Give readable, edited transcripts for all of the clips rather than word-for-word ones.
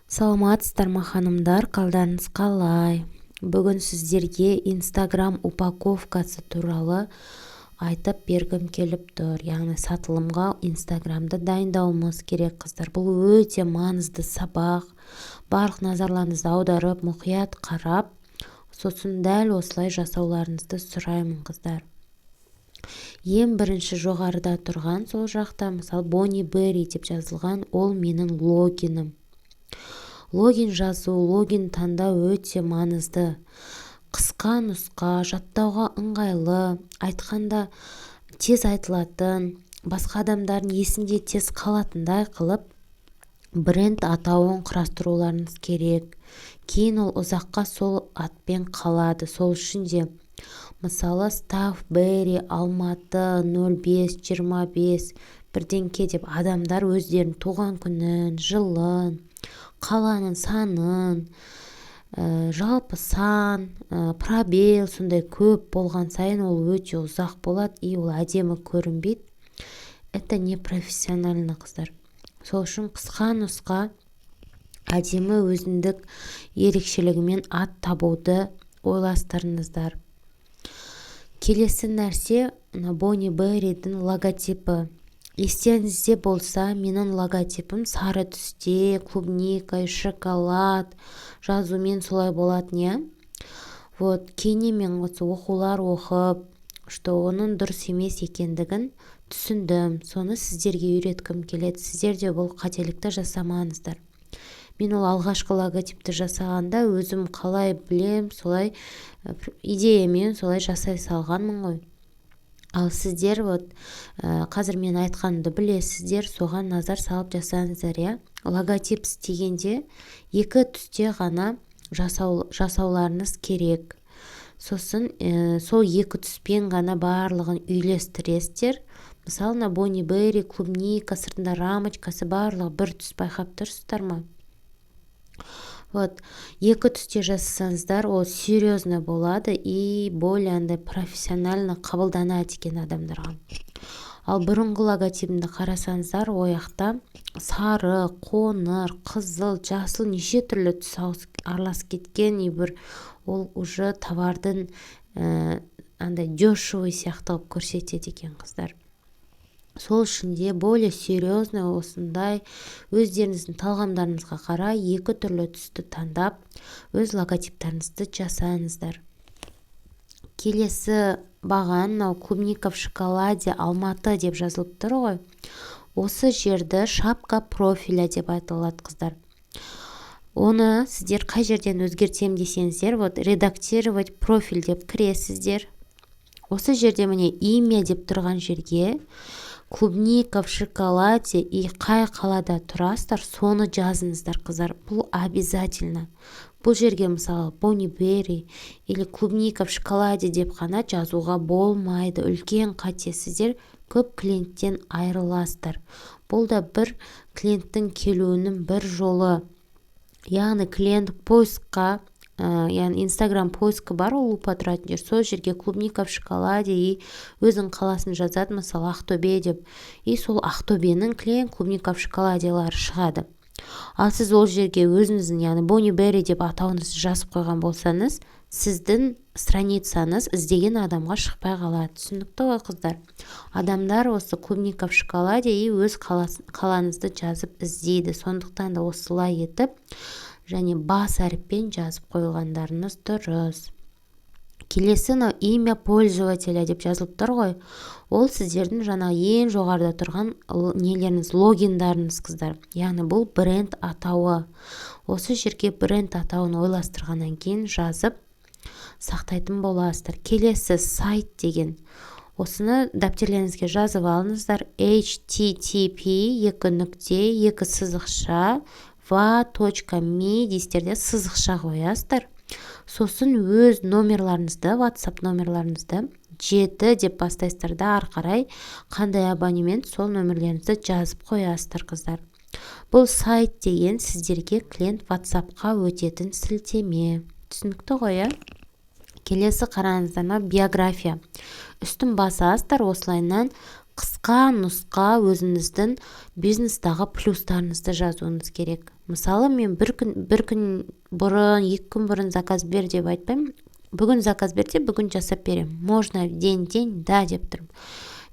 Саламатсыздар ма ханымдар, қалдарыңыз қалай? Бүгін сіздерге Instagram упаковкасы туралы айтып бергім келіп тұр. Яғни сатылымға Instagram'ды дайындауымыз керек, қыздар. Бұл өте маңызды сабақ. Барлық назарларыңызды аударып, мұқият қарап, сосын дәл осылай жасауларыңызды сұраймын, қыздар. Ең бірінші жоғарыда тұрған сол жақта, мысалы, Bonnie Berry деп жазылған, ол менің логинім. Логин жазу, логин таңдау өте маңызды. Қысқа нұсқа, жаттауға ыңғайлы, айтқанда тез айтылатын, басқа адамдардың есінде тез қалатындай қылып, бренд атауын құрастыруларыңыз керек. Кейін ол ұзаққа сол атпен қалады. Сол үшін де мысалы Staff Berry Алматы 05-25 бірдеңке деп адамдар өздерінің туған күнін, жылын, қаланың санын, жалпы сан, пробел сондай көп болған сайын ол өте ұзақ болады, и ол әдемі көрінбейді. Это не профессионально, қыздар. Сол үшін қысқа нұсқа әдемі өзіндік ерекшелігімен ат табуды ойластырыңыздар. Келесі нәрсе Bonnie Berry'дің логотипі. Естеріңізде болса, менің логотипім сары түсте, клубника, шоколад жазумен солай болатын, Кейіннен мен осы оқулар оқып, что оның дұрыс емес екендігін түсіндім. Соны сіздерге үйреткім келеді. Сіздер де бұл қателікті жасамаңыздар. Мен ол алғашқы логотипті жасағанда өзім қалай білем, солай идеямен солай жасай салғанмын ғой. Ал сіздер қазір мен айтқанымды білесіздер, соған назар салып жасаңыздар, Логотип істегенде екі түсте ғана жасауларыңыз керек. Сосын сол екі түспен ғана барлығын үйлестіресіздер. Мысалы, Bonnie Berry, клубника, сыртында рамочкасы барлығы бір түс, байқап тұрсыздар ма? Екі түсте жасасаңыздар, ол серьезно болады и более профессионально қабылданады екен адамдарға. Ал бұрынғы логотипімді қарасаңыздар, ояқта сары, қоңыр, қызыл, жасыл неше түрлі түс араласып кеткен, и бір ол уже товардың дешевый сияқты көрсетеді екен, қыздар. Сол үшін де более серьезно осындай өздеріңіздің талғамдарыңызға қарай екі түрлі түсті таңдап, өз логотиптарыңызды жасаңыздар. Келесі баған клубника в шоколаде Алматы деп жазылып тұр ғой. Осы жерді шапка профиля деп айтылады, қыздар. Оны сіздер қай жерден өзгертем десеңіздер, редактировать профиль деп кіресіздер. Осы жерде міне имя деп тұрған жерге клубника в шоколаде и қай қалада тұрасыздар, соны жазыңыздар, қыздар. Бұл обязательно. Бұл жерге мысалы Bonnie Berry или клубника в шоколаде деп қана жазуға болмайды. Үлкен қате, сіздер көп клиенттен айырыласыздар. Бұл да бір клиенттің келуінің бір жолы. Яғни клиент поискқа, яғни Instagram поискі бар, ол лупа тұратын жер. Сол жерге клубника в шоколаде и өзің қаласын жазады, мысалы Ақтөбе деп. И сол Ақтөбенің клиент клубника в шоколаделары шығады. Ал сіз ол жерге өзіңіздің, яғни Bonnie Berry деп атауыңызды жазып қойған болсаңыз, сіздің страницаңыз іздеген адамға шықпай қалады. Түсінікті ғой, қыздар? Адамдар осы клубника в шоколаде и өз қалаңызды жазып іздейді. Сондықтан да осылай етіп, және бас әріппен жазып қойылғандарыңыз дұрыс. Келесі имя пользователя деп жазылып тұр ғой. Ол сіздердің ең жоғарыда тұрған нелеріңіз, логиндарыңыз, қыздар. Яғни бұл бренд атауы. Осы жерге бренд атауын ойластырғаннан кейін жазып сақтайтын боласыздар. Келесі сайт деген. Осыны дәптерлеріңізге жазып алыңыздар. http://va.me дейсіздерде сызықша қоясыздар. Сосын өз номерларыңызды, WhatsApp номерларыңызды 7 деп бастайсыздар да, ары қарай қандай абонемент, сол номерлеріңізді жазып қоясыздар, қыздар. Бұл сайт деген сіздерге клиент WhatsApp-қа өтетін сілтеме. Түсінікті ғой, Келесі қараңыздар, биография. Үстін басасыздар, осылайынан қысқа нұсқа өзіңіздің бизнестағы плюстарыңызды жазуыңыз керек. Мысалы, мен бір күн бұрын, 2 күн бұрын заказ бер деп айтпаймын. Бүгін заказ берсе, бүгін жасап берем. Можно в день, да деп тұрмын.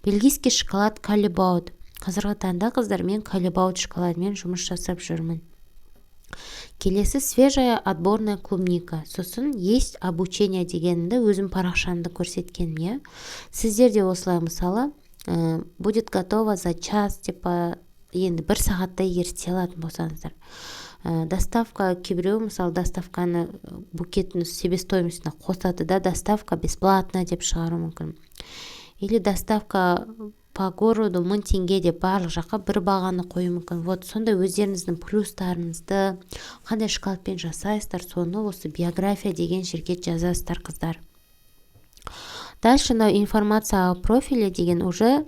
Бельгийский шоколад Калибауд. Қазіргі таңда қыздар, мен Калибауд шоколадымен жұмыс жасап жүрмін. Келесі свежая отборная клубника. Сосын есть обучение дегенді өзім парақшамды көрсеткенмін. Сіздер де осылай, мысалы, будет готово за час, типа, енді 1 сағатта егер істей алатын болсаңыздар. Доставка, кейбіреу, мысалы, доставканы букеттің себестоимостына қосады да, доставка бесплатно деп шығару мүмкін. Или доставка по городу 1000 теңге деп барлық жаққа бір бағаны қою мүмкін. Вот сондай өздеріңіздің плюстарыңызды, қандай шоколадпен жасайсыздар, соны осы биография деген жерге жазасыздар, қыздар. Дальше информация о профиле деген уже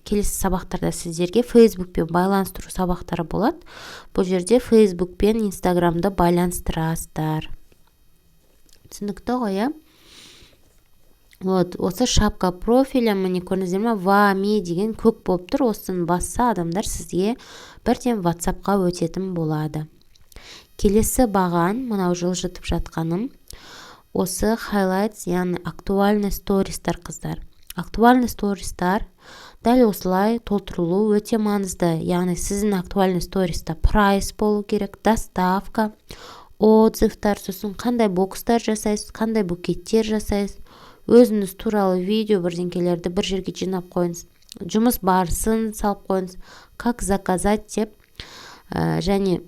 келесі сабақтарда сіздерге Фейсбукпен байланыстыру сабақтары болады. Бұл жерде Фейсбук пен Инстаграмды байланыстырасыздар. Түсінікті ғой, Вот, осы шапка профиля, міне көрдіңіздер ме, вами деген көк болып тұр. Осыны басса адамдар сізге бірден WhatsApp-қа өтетін болады. Келесі баған, мынау жылжытып жатқаным, осы highlights, яғни актуальный стористар, қыздар. Актуальный стористар дәл осылай толтырылу өте маңызды. Яғни сіздің актуальный сториста прайс болу керек, доставка, отзывтар, сосын қандай бокстар жасайсыз, қандай букеттер жасайсыз, өзіңіз туралы видео бірдеңкелерді бір жерге жинап қойыңыз, жұмыс барысын салып қойыңыз, как заказать деп, және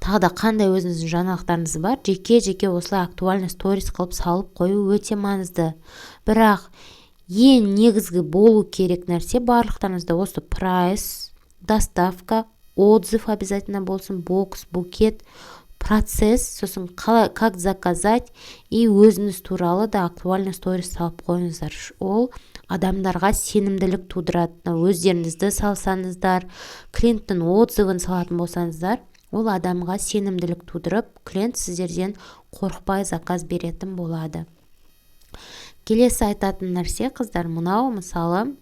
тағы да қандай өзіңіздің жаңалықтарыңыз бар, жеке осылай актуальный сторис қылып салып қою өте маңызды. Бірақ ең негізгі болу керек нәрсе барлықтарыңызда осы прайс, доставка, отзыв обязательно болсын, бокс, букет, процесс, сосын как заказать и өзіңіз туралы да актуальный сторис салып қойыңыздар. Ол адамдарға сенімділік тудырады. Өздеріңізді салсаңыздар, клиенттің отзывын салатын болсаңыздар, ол адамға сенімділік тудырып, клиент сіздерден қорықпай заказ беретін болады. Келесі айтатын нәрсе, қыздар, мынау, мысалы,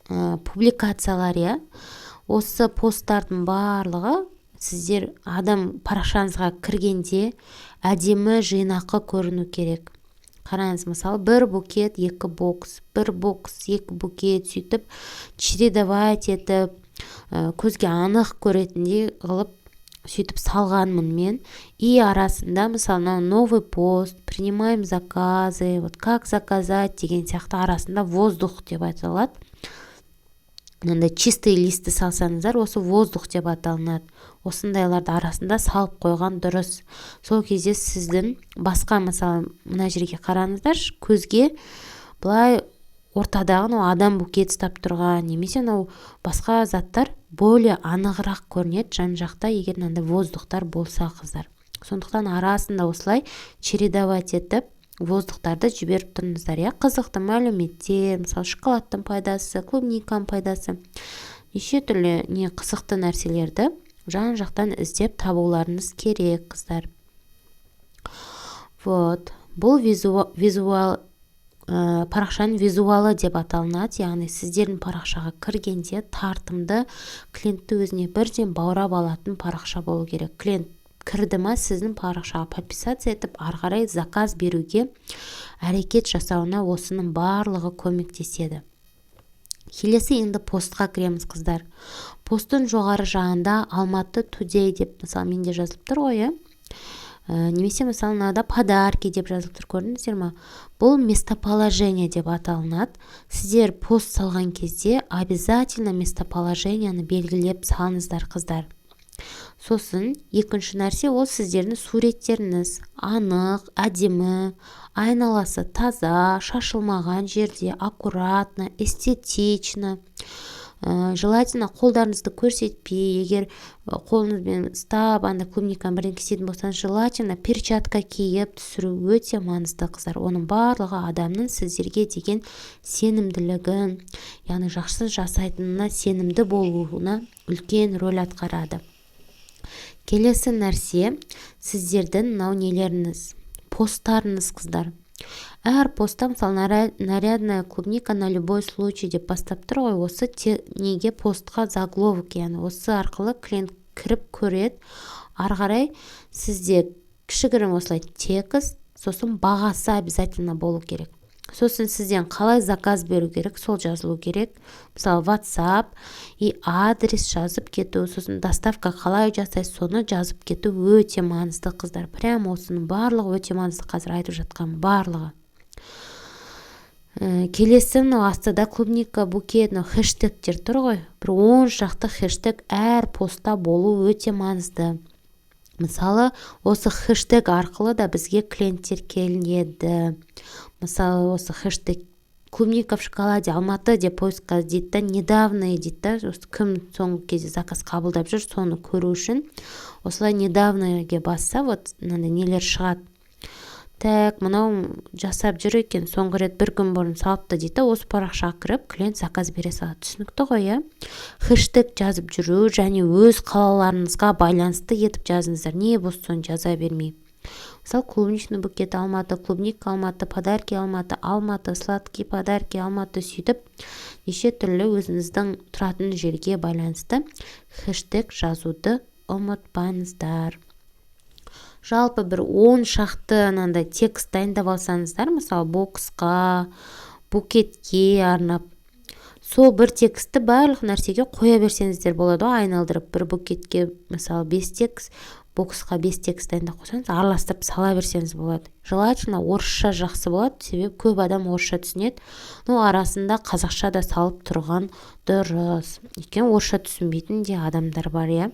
публикациялар, осы посттардың барлығы сіздер адам парақшаңызға кіргенде әдемі жинақы көріну керек. Қараңыз, мысалы, 1 букет, 2 бокс, 1 бокс, 2 букет, сөйтіп чередовать етіп, көзге анық көретіндей қылып сөйтіп салғанмын мен. И арасында, мысалы, новый пост, принимаем заказы, вот как заказать деген сияқты арасында воздух деп айтылады. Мынандай чистый листі салсаңыздар, осы воздух деп аталынады. Осындайларды арасында салып қойған дұрыс. Сол кезде сіздің басқа, мысалы, мына жерге қараңыздар, көзге былай ортадағы адам букет ұстап тұрған, немесе басқа заттар более анығырақ көрінеді жан-жақта, егер мынандай воздухтар болса, қыздар. Сондықтан арасында осылай чередовать етіп, воздухтарды жіберіп тұрыңыздар. Қызықты мәліметтер, мысалы, шоколадтың пайдасы, клубниканың пайдасы, неше түрлі қызықты нәрселерді жан-жақтан іздеп табуларыңыз керек, қыздар. Вот. Бұл парақшаның визуалы деп аталынады. Яғни сіздердің парақшаға кіргенде тартымды, клиентті өзіне бірден баурап алатын парақша болу керек. Клиент кірді ма, сіздің парақшаға подписация етіп, арғарай заказ беруге әрекет жасауына осының барлығы көмектеседі. Келесі енді постқа кіреміз, қыздар. Посттың жоғары жағында Алматы Today деп, мысалы, менде жазылып тұр ғой, немесе, мысалы, мынада подарки деп жазылып тұр, көрдіңіздер ме? Бұл местоположение деп аталынады. Сіздер пост салған кезде обязательно местоположениені белгілеп салыңыздар, қыздар. Сосын екінші нәрсе, ол сіздердің суреттеріңіз анық, әдемі, айналасы таза, шашылмаған жерде, аккуратно, эстетично. Желательно қолдарыңызды көрсетпей, егер қолыңызбен ұстап, клубниканы бірден кесетін болсаңыз, желательно перчатка киіп түсіру өте маңызды, қыздар. Оның барлығы адамның сіздерге деген сенімділігін, яғни жақсы жасайтынына сенімді болуына үлкен рөл атқарады. Келесі нәрсе, сіздердің нелеріңіз, посттарыңыз, қыздар. Әр постта мысалы нарядная клубника на любой случай деп бастап тұр ғой, осы неге постқа заголовок, яғни осы арқылы клиент кіріп көреді. Ары қарай сізде кішігірім осылай текст, сосын бағасы обязательно болу керек. Сосын сізден қалай заказ беру керек, сол жазылу керек. Мысалы WhatsApp и адрес жазып кету, сосын доставка қалай жасайсыз, соны жазып кету өте маңызды қыздар. Прямо осының барлығы өте маңызды, қазір айтып жатқан барлығы. Келесі астыда клубника, букет, хэштегтер тұр ғой. Бір 10 шақты хэштег әр постта болу өте маңызды. Мысалы, осы хэштег арқылы да бізге клиенттер келеді. Мысалы, осы хэштег клубника в шоколаде Алматы деп поискқа дейді, недавно дейді, кім соңғы кезде заказ қабылдап жүр, соны көру үшін осылай недавноге басса, вот нелер шығады. Так, мынау жасап жүр екен, соңғы рет бір күн бұрын салыпты дейді, осы парақшаға кіріп, клиент заказ бере салады. Түсінікті ғой, иә? Хэштег жазып жүру және өз қалаларыңызға байланысты етіп жазыңыздар. Не болса соны жаза бермей. Мысалы, клубничный букет Алматы, клубника Алматы, подарки Алматы, Алматы, сладкие подарки Алматы, сөйтіп, неше түрлі өзіңіздің тұратын жерге байланысты хэштег жазуды ұмытпаңыздар. Жалпы бір 10 шақты текст дайындап алсаңыздар, мысалы боксқа, букетке арнап, сол бір текстті барлық нәрсеге қоя берсеңіздер болады, айналдырып. Бір букетке мысалы 5 текст, боксқа 5 текст дайындап қойсаңыз, араластырып сала берсеңіз болады. Желательно орысша жақсы болады, себебі көп адам орысша түсінеді. Арасында қазақша да салып тұрған дұрыс. Өйткені орысша түсінбейтін де адамдар бар, иә.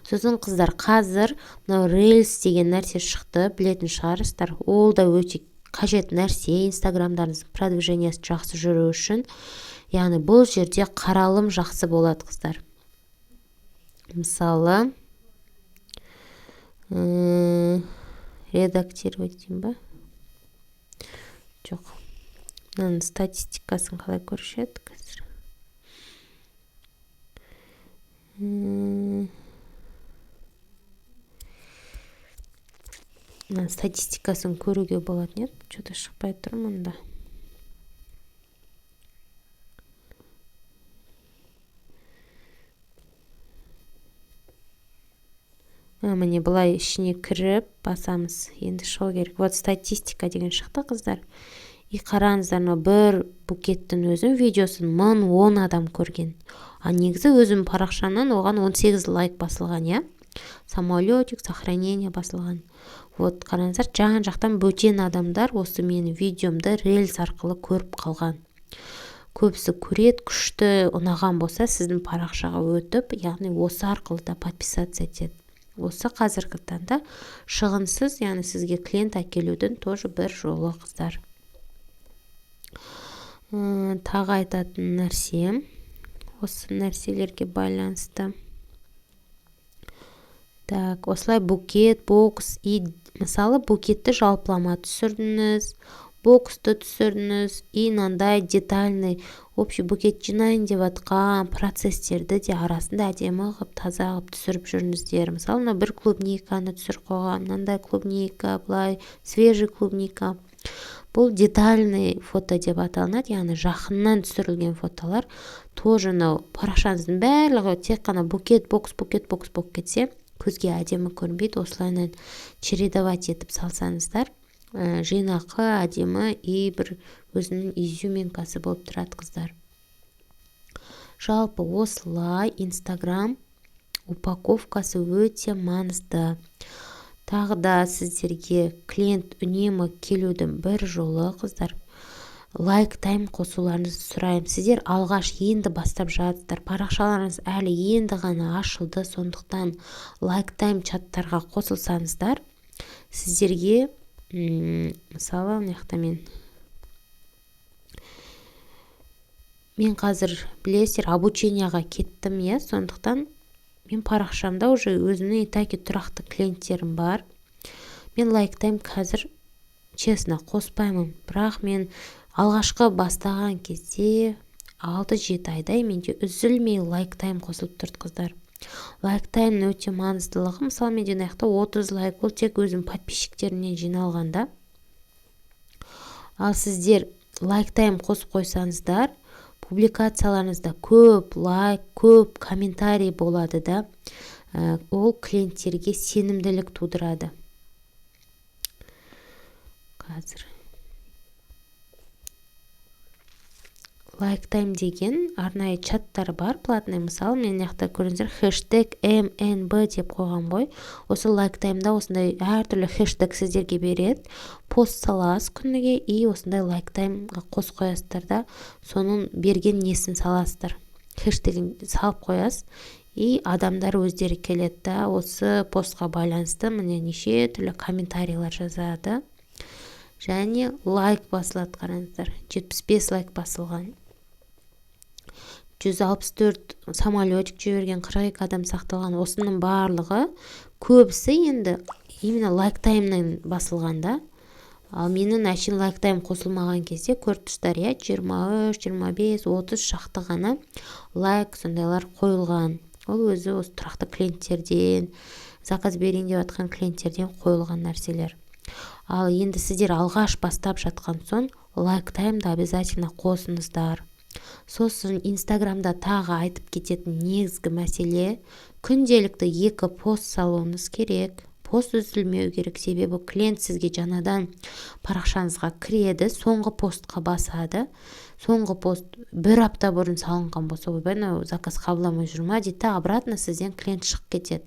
Сосын қыздар, қазір Reels деген нәрсе шықты, білетін шығарсыздар. Ол да өте қажет нәрсе, инстаграмдарыңыздың продвижениясы жақсы жүру үшін. Яғни бұл жерде қаралым жақсы болады, қыздар. Мысалы, редактировать дейм ба? Жоқ. Статистикасын қалай көрсетеді қазір? Статистикасын көруге болады, нет? Что-то шықпай тұр мұнда. Міне бұлай ішіне кіріп басамыз. Енді шығу керек. Вот статистика деген шықты, қыздар. И қараңыздар, бір букеттің өзін видеосын 1010 адам көрген. Негізі өзім парақшамнан оған 18 лайк басылған, иә? Самолетик, сохранение басылған. Вот қараңыздар, жақтан бөтен адамдар осы менің видеомды Reels арқылы көріп қалған. Көбісі көрет, күшті ұнаған болса, сіздің парақшаға өтіп, яғни осы арқылы да подписаться етеді. Осы қазіргі таңда шығынсыз, яғни сізге клиент әкелудің тоже бір жолы, қыздар. Тағы айтатын нәрсе, осы нәрселерге байланысты. Так, осылай букет, бокс и мысалы букетті жалпылама түсірдіңіз, боксты түсірдіңіз и мынандай детальный общий букет жинайын деп атқан процесстерді де арасында әдемі қылып, таза қылып түсіріп жүріңіздер. Мысалы, бір клубниканы түсіріп қойған, мынандай клубника, былай свежий клубника. Бұл детальный фото деп аталынады, яғни жақыннан түсірілген фотолар. Тоже парақшаңыздың барлығы тек қана букет, бокс болып кетсе, көзге әдемі көрінбейді. Осылайынан чередовать етіп салсаңыздар, жинақы, әдемі и бір өзінің изюминкасы болып тұрады, қыздар. Жалпы осылай инстаграм упаковкасы өте маңызды. Тағы да сіздерге клиент үнемі келудің бір жолы, қыздар, лайк тайм қосуларыңызды сұрайым. Сіздер алғаш енді бастап жатсыздар, парақшаларыңыз әлі енді ғана ашылды, сондықтан лайк тайм чаттарға қосылсаңыздар, сіздерге мысалы мен қазір білесіздер обученияға кеттім, иә, сондықтан мен парақшамда уже өзімнің итаки тұрақты клиенттерім бар. Мен лайк тайм қазір честно қоспаймын, бірақ мен алғашқы бастаған кезде 6-7 айдай менде үзілмей лайк тайм қосылып тұрды, қыздар. Лайк тайм өте маңыздылығы, мысалы менде 30 лайк, ол тек өзім подписчиктерімнен жиналғанда. Ал сіздер лайк тайм қосып қойсаңыздар, публикацияларыңызда көп лайк, көп комментарий болады да, ол клиенттерге сенімділік тудырады. Қазір лайк тайм деген арнайы чаттар бар, платный. Мысалы, мен яқта көріңіздер, хэштег МНБ деп қойған ғой. Осы лайк таймда осындай әртүрлі хэштег сіздерге береді. Пост саласыз күніге, и осындай лайк таймға қос қоясыздар да, соның берген несін саласыздар. Хэштегін салып қоясыз, и адамдар өздері келеді да, осы постқа байланысты міне неше түрлі комментарийлер жазады. Және лайк басылады, қараңыздар. 75 лайк басылған. 164 самолетик жіберген, 42 адам сақталған. Осының барлығы көбісі енді именно лайк таймнан басылғанда. Ал менің әшейін лайк тайм қосылмаған кезде көріп тұрсыздар, 23, 25, 30 шақты ғана лайк сондайлар қойылған. Ол өзі осы тұрақты клиенттерден, заказ берейін деп жатқан клиенттерден қойылған нәрселер. Ал енді сіздер алғаш бастап жатқан соң лайк таймды обязательно қосыңыздар. Сосын инстаграмда тағы айтып кететін негізгі мәселе, күнделікті 2 пост салуыңыз керек. Пост үзілмеу керек, себебі клиент сізге жаңадан парақшаңызға кіреді, соңғы постқа басады. Соңғы пост 1 апта бұрын салынған болса, ойбай, заказ қабылдамай жүр ма дейді, обратно сізден клиент шығып кетеді.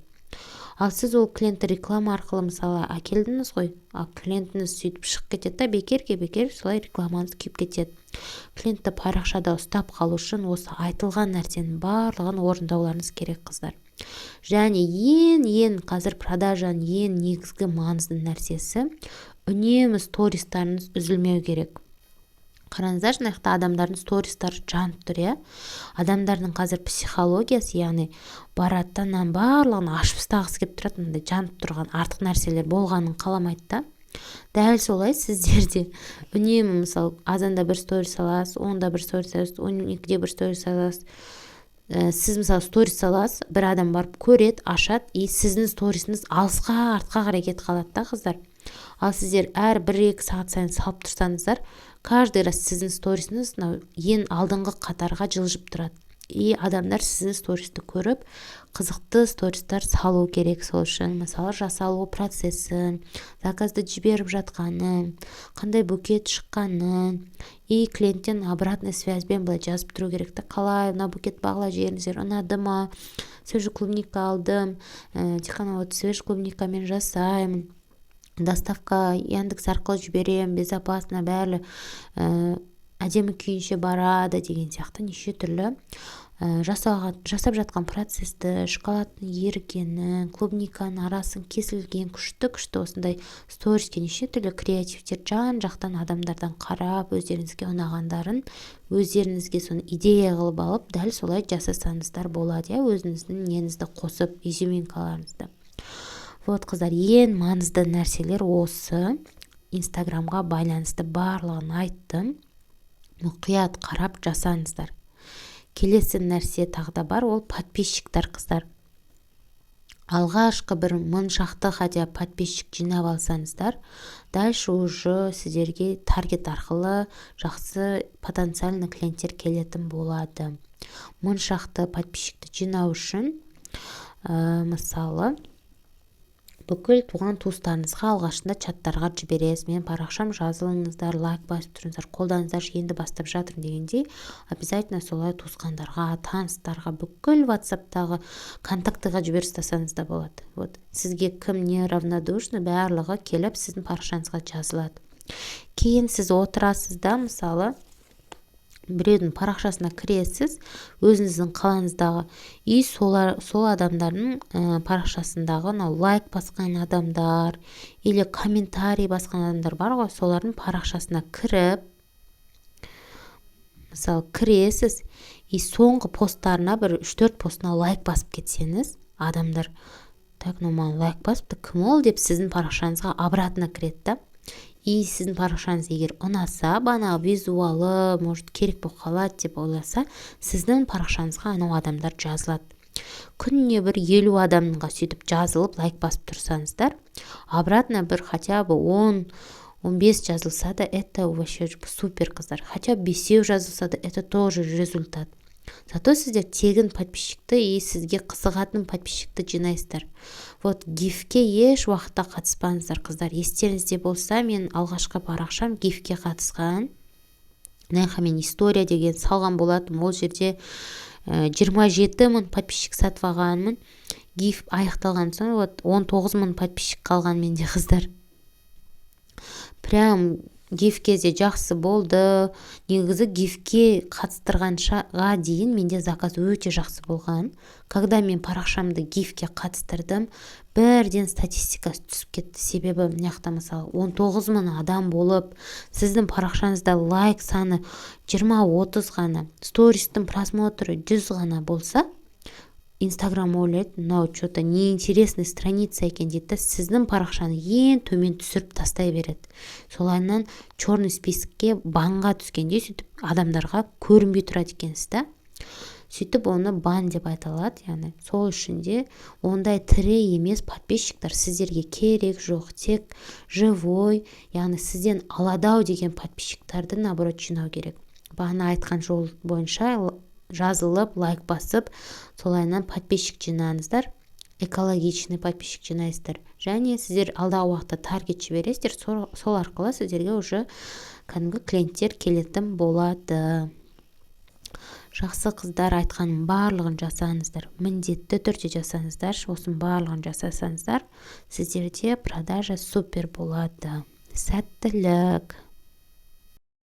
Ал сіз ол клиентті реклама арқылы мысалы әкелдіңіз ғой, ал клиентіңіз сөйтіп шығып кетеді да, бекер солай рекламаңыз күйіп кетеді. Клиентті парақшада ұстап қалу үшін осы айтылған нәрсенің барлығын орындауларыңыз керек, қыздар. Және ең қазір продажаның ең негізгі маңызды нәрсесі, үнемі стористарыңыз үзілмеу керек. Қараңыздар, жаңақта адамдардың стористары жанып тұр, адамдардың қазір психологиясы, яғни бараттан барлығын ашып тастағысы келіп тұрады, мындай жанып тұрған артық нәрселер болғанын қаламайды да. Дәл солай сіздерде үнемі мысалы азанда бір сторис саласыз, 10-да бір сторис саласыз, 12-де бір сторис саласыз. Сіз мысалы сторис саласыз, бір адам барып көреді, ашады, и сіздің сторисіңіз алысқа артқа қарай кетіп қалады да, қыздар. Ал сіздер әр 1-2 сағат сайын салып тұрсаңыздар, каждый раз сіздің сторисіңіз ең алдыңғы қатарға жылжып тұрады. И адамдар сіздің стористі көріп, қызықты стористар салу керек. Сол үшін мысалы жасалу процесін, заказды жіберіп жатқанын, қандай букет шыққанын, и клиенттен обратный связьбен былай жазып тұру керек та, қалай мына букет бағалап жібердіңіздер, ұнады ма, свежий клубника алдым, тек қана вот свежий клубникамен жасаймын, доставка Яндекс арқылы жіберем, безопасно, бәрі әдемі күйінше барады деген сияқты неше түрлі жасап жатқан процесті, шоколадтың ерігенін, клубниканың арасын кесілген күшті осындай сториске неше түрлі креативтер жан-жақтан адамдардан қарап, өздеріңізге ұнағандарын өздеріңізге соны идея қылып алып, дәл солай жасасаңыздар болады, өзіңіздің неңізді қосып, изюминкаларыңызды. Вот, қыздар, ең маңызды нәрселер осы. Инстаграмға байланысты барлығын айттым. Мұқият қарап жасаңыздар. Келесі нәрсе тағы да бар, ол подписчиктар, қыздар. Алғашқы бір 1000 шақты хотя подписчик жинап алсаңыздар, дальше уже сіздерге таргет арқылы жақсы потенциальный клиенттер келетін болады. 1000 шақты подписчикті жинау үшін, мысалы, бүкіл туған туыстарыңызға алғашында чаттарға жібересіз, мен парақшам жазылыңыздар, лайк басып тұрыңыздар, қолданыңыздар, енді бастап жатырмын дегендей, обязательно солай туысқандарға, таныстарға, бүкіл WhatsApp-тағы контактыға жіберіп тастасаңыз да болады. Вот, сізге кім не равнодушны, барлығы келіп сіздің парақшаңызға жазылады. Кейін сіз отырасыз да, мысалы, біреудің парақшасына кіресіз, өзіңіздің қалаңыздағы, и сол адамдардың парақшасындағы лайк басқан адамдар или комментарий басқан адамдар бар ғой, солардың парақшасына кіріп, мысалы кіресіз, и соңғы посттарына бір 3-4 постына лайк басып кетсеңіз, адамдар так, маған лайк басыпты, кім ол деп сіздің парақшаңызға обратно кіреді да. И сіздің парақшаңыз егер ұнаса, бана визуалы, может, керек болып қалады деп ойласа, сіздің парақшаңызға анау адамдар жазылады. Күніне бір 50 адамға сөйтіп жазылып, лайк басып тұрсаңыздар, обратно бір хотя бы 15 жазылса да, это вообще супер, қыздар. Хотя 5 жазылса да, это тоже результат. Зато сіздер тегін подписчикті и сізге қызығатын подписчикті жинайсыздар. Вот гифке еш уақытта қатыспаңыздар, қыздар. Естеріңізде болса, мен алғашқы парақшам гифке қатысқан. Мен история деген салған болатым. Ол жерде 27 мың подписчик сатып алғанмын. Гиф аяқталған соң 19 мың подписчик қалған менде, қыздар. Прям гифке де жақсы болды. Негізі гифке қатыстырғанша дейін менде заказ өте жақсы болған. Когда мен парақшамды гифке қатыстырдым, бірден статистикасы түсіп кетті. Себебі мынақта мысалы 19 мың адам болып, сіздің парақшаңызда лайк саны 20-30 ғана, стористің просмотры 100 ғана болса, Инстаграм ойлайды, мынау что-то неинтересный страница екен дейді, сіздің парақшаны ең төмен түсіріп тастай береді. Солайынан черный списокке банға түскенде сөйтіп адамдарға көрінбей тұрады екенсіз да. Сөйтіп оны бан деп айталады, яғни сол үшін де ондай тірі емес подписчиктар сіздерге керек жоқ, тек живой, яғни сізден аладау деген подписчиктарды наоборот жинау керек. Бағана айтқан жол бойынша жазылып, лайк басып, солайынан подписчик жинаңыздар, экологичный подписчик жинайсыздар. Және сіздер алдағы уақытта таргет жібересіздер, сол арқылы сіздерге уже кәдімгі клиенттер келетін болады. Жақсы, қыздар, айтқаным барлығын жасаңыздар. Міндетті түрде жасаңыздар. Осының барлығын жасасаңыздар, сіздерде продажа супер болады. Сәттілік!